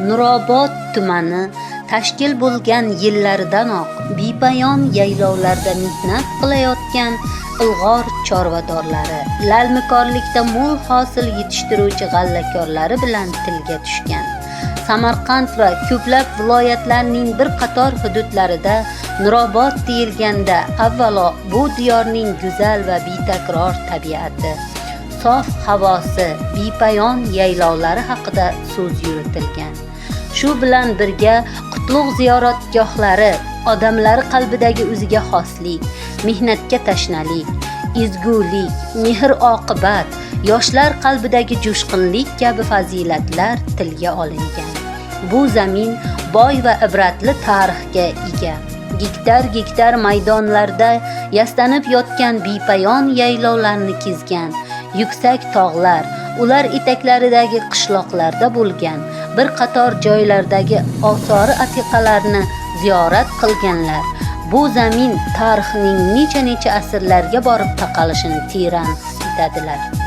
Nurobod tumani tashkil bo'lgan yillardanoq bepayon yaylovlarda mehnat qilayotgan ilg'or chorvadorlari, lalmikorlikda mo'l hosil yetishtiruvchi g'allakorlari bilan tilga tushgan. Samarqand va ko'plab viloyatlarning bir qator hududlarida Nurobod deyilganda avvalo bu diyorning go'zal va betakror tabiati, sof havosi, bepayon yaylovlari haqida so'z yuritilgan. Shu bilan birga qutlug' ziyoratgohlari, odamlari qalbidagi o'ziga xoslik, mehnatga tashnalik, ezgulik, mehr-oqibat, yoshlar qalbidagi jo'shqinlik kabi fazilatlar tilga olingan. Bu zamin boy va ibratli tarixga ega. Gektar maydonlarda yastanib yotgan bepayon yaylovlarni kezgan, yuksak tog'lar, ular etaklaridagi qishloqlarda bo'lgan bir qator joylardagi osori atiqalarni ziyorat qilganlar bu zamin tarixining necha asrlarga borib taqalishini teran his etadilar.